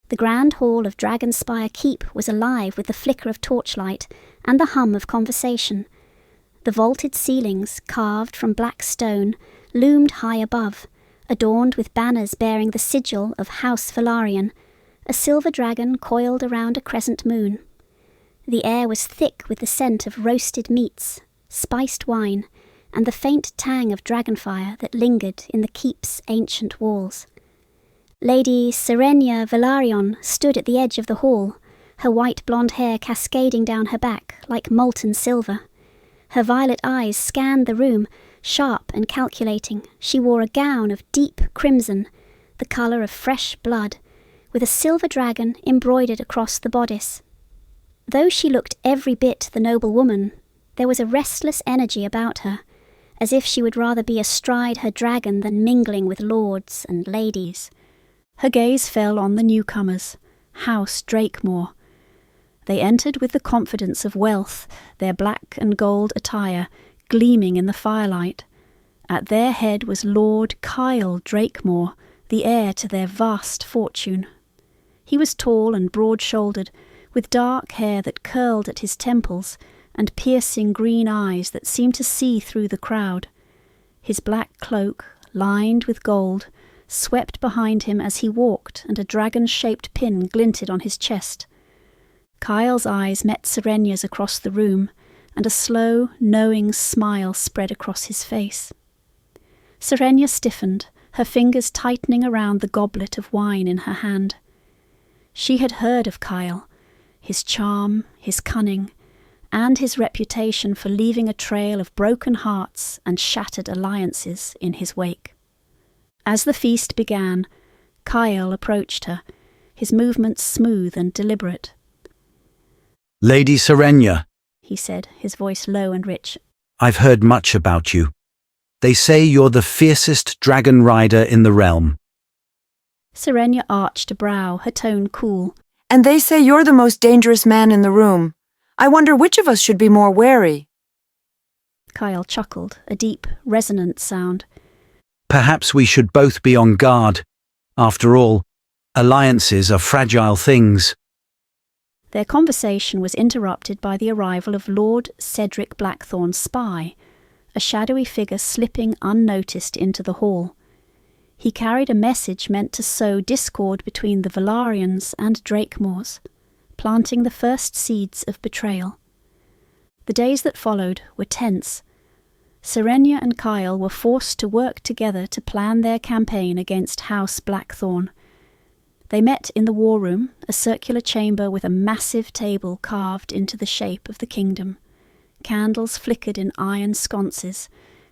The grand hall of Dragonspire Keep was alive with the flicker of torchlight and the hum of conversation. The vaulted ceilings, carved from black stone, loomed high above, adorned with banners bearing the sigil of House Velaryon, a silver dragon coiled around a crescent moon. The air was thick with the scent of roasted meats, spiced wine, and the faint tang of dragonfire that lingered in the keep's ancient walls. Lady Serenya Velaryon stood at the edge of the hall, her white-blond hair cascading down her back like molten silver. Her violet eyes scanned the room, sharp and calculating. She wore a gown of deep crimson, the colour of fresh blood, with a silver dragon embroidered across the bodice. Though she looked every bit the noble woman, there was a restless energy about her, as if she would rather be astride her dragon than mingling with lords and ladies. Her gaze fell on the newcomers, House Drakemore. They entered with the confidence of wealth, their black and gold attire gleaming in the firelight. At their head was Lord Kael Drakemore, the heir to their vast fortune. He was tall and broad-shouldered, with dark hair that curled at his temples and piercing green eyes that seemed to see through the crowd. His black cloak, lined with gold, swept behind him as he walked, and a dragon-shaped pin glinted on his chest. Kael's eyes met Serenya's across the room, and a slow, knowing smile spread across his face. Serenya stiffened, her fingers tightening around the goblet of wine in her hand. She had heard of Kael, his charm, his cunning, and his reputation for leaving a trail of broken hearts and shattered alliances in his wake. As the feast began, Kael approached her, his movements smooth and deliberate. "Lady Serenya," he said, his voice low and rich. "I've heard much about you. They say you're the fiercest dragon rider in the realm." Serenya arched a brow, her tone cool. "And they say you're the most dangerous man in the room. I wonder which of us should be more wary." Kael chuckled, a deep, resonant sound. "Perhaps we should both be on guard. After all, alliances are fragile things." Their conversation was interrupted by the arrival of Lord Cedric Blackthorn's spy, a shadowy figure slipping unnoticed into the hall. He carried a message meant to sow discord between the Velaryons and Drakemores, planting the first seeds of betrayal. The days that followed were tense. Serenya and Kael were forced to work together to plan their campaign against House Blackthorn. They met in the war room, a circular chamber with a massive table carved into the shape of the kingdom. Candles flickered in iron sconces,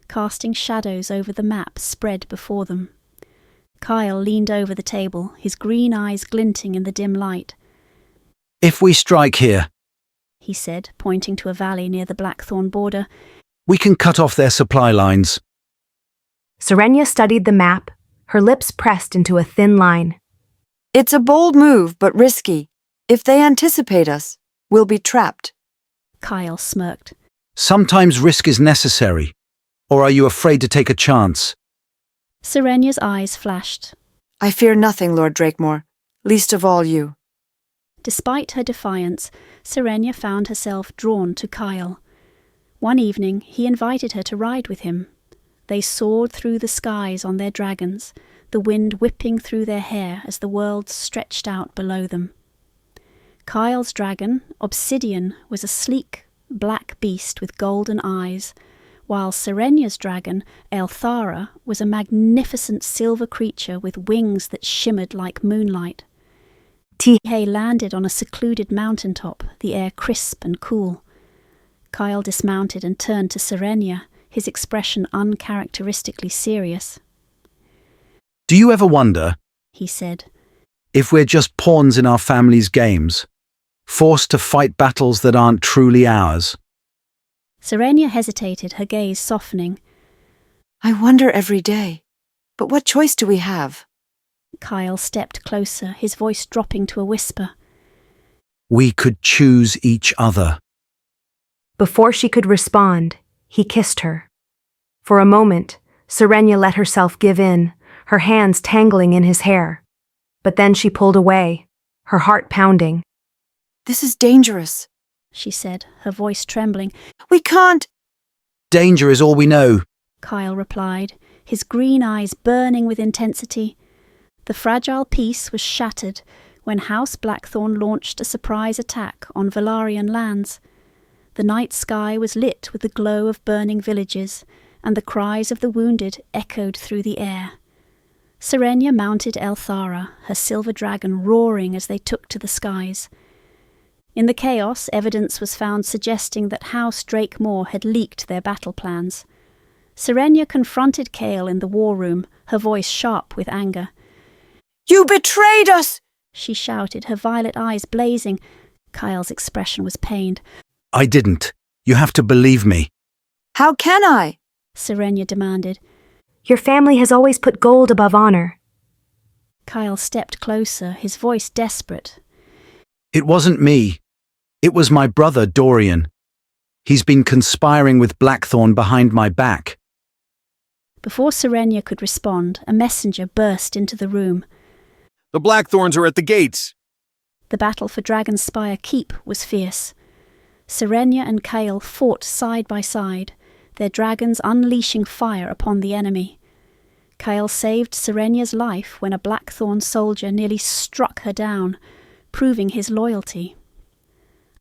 casting shadows over the map spread before them. Kael leaned over the table, his green eyes glinting in the dim light. "If we strike here," he said, pointing to a valley near the Blackthorn border, "we can cut off their supply lines." Serenya studied the map, her lips pressed into a thin line. "It's a bold move, but risky. If they anticipate us, we'll be trapped." Kael smirked. "Sometimes risk is necessary. Or are you afraid to take a chance?" Serenya's eyes flashed. "I fear nothing, Lord Drakemore, least of all you." Despite her defiance, Serenya found herself drawn to Kael. One evening, he invited her to ride with him. They soared through the skies on their dragons, the wind whipping through their hair as the world stretched out below them. Kael's dragon, Obsidian, was a sleek, black beast with golden eyes, while Serenya's dragon, Elthara, was a magnificent silver creature with wings that shimmered like moonlight. Tihei landed on a secluded mountaintop, the air crisp and cool. Kael dismounted and turned to Serenya, his expression uncharacteristically serious. "Do you ever wonder," he said, "if we're just pawns in our family's games, forced to fight battles that aren't truly ours?" Serenya hesitated, her gaze softening. "I wonder every day. But what choice do we have?" Kael stepped closer, his voice dropping to a whisper. "We could choose each other." Before she could respond, he kissed her. For a moment, Serenya let herself give in, her hands tangling in his hair. But then she pulled away, her heart pounding. This is dangerous. she said, her voice trembling. We can't. Danger is all we know. Kael replied, his green eyes burning with intensity. The fragile peace was shattered when House Blackthorn launched a surprise attack on Velaryon lands. The night sky was lit with the glow of burning villages, and the cries of the wounded echoed through the air. Serenya mounted Elthara, her silver dragon roaring as they took to the skies. In the chaos, evidence was found suggesting that House Drakemore had leaked their battle plans. Serenya confronted Kael in the war room, her voice sharp with anger. You betrayed us! She shouted, her violet eyes blazing. Kael's expression was pained. I didn't. You have to believe me. How can I? Serenya demanded. Your family has always put gold above honor. Kael stepped closer, his voice desperate. It wasn't me. It was my brother, Dorian. He's been conspiring with Blackthorn behind my back. Before Serenya could respond, a messenger burst into the room. The Blackthorns are at the gates. The battle for Dragonspire Keep was fierce. Serenya and Kael fought side by side, their dragons unleashing fire upon the enemy. Kael saved Serenya's life when a Blackthorn soldier nearly struck her down, proving his loyalty.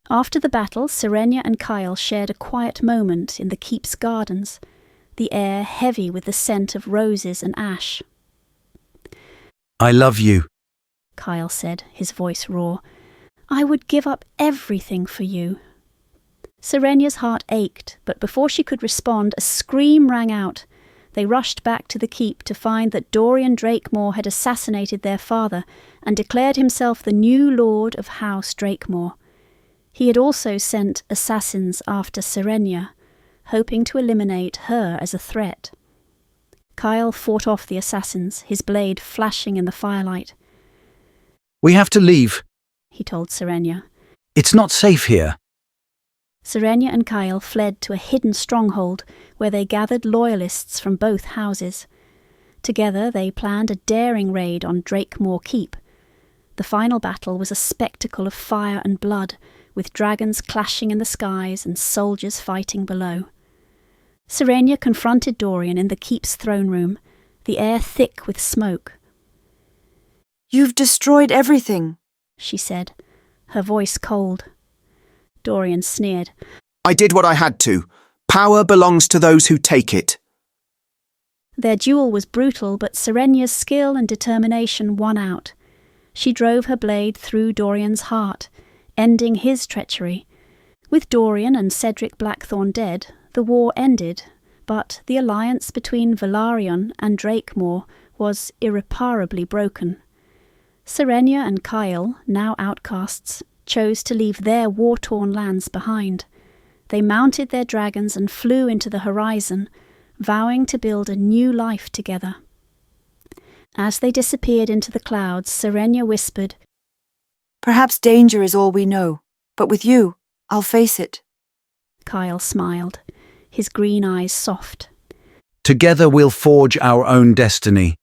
After the battle, Serenya and Kael shared a quiet moment in the keep's gardens, the air heavy with the scent of roses and ash. I love you, Kael said, his voice raw. I would give up everything for you. Serenya's heart ached, but before she could respond, a scream rang out. They rushed back to the keep to find that Dorian Drakemore had assassinated their father and declared himself the new lord of House Drakemore. He had also sent assassins after Serenya, hoping to eliminate her as a threat. Kael fought off the assassins, his blade flashing in the firelight. We have to leave, he told Serenya. It's not safe here. Serenya and Kael fled to a hidden stronghold where they gathered loyalists from both houses. Together they planned a daring raid on Drakemore Keep. The final battle was a spectacle of fire and blood, with dragons clashing in the skies and soldiers fighting below. Serenya confronted Dorian in the keep's throne room, the air thick with smoke. You've destroyed everything, she said, her voice cold. Dorian sneered. I did what I had to. Power belongs to those who take it. Their duel was brutal, but Serenya's skill and determination won out. She drove her blade through Dorian's heart, ending his treachery. With Dorian and Cedric Blackthorn dead, the war ended, but the alliance between Velaryon and Drakemore was irreparably broken. Serenya and Kael, now outcasts, chose to leave their war-torn lands behind. They mounted their dragons and flew into the horizon, vowing to build a new life together. As they disappeared into the clouds, Serenya whispered, Perhaps danger is all we know, but with you, I'll face it. Kael smiled, his green eyes soft. Together we'll forge our own destiny.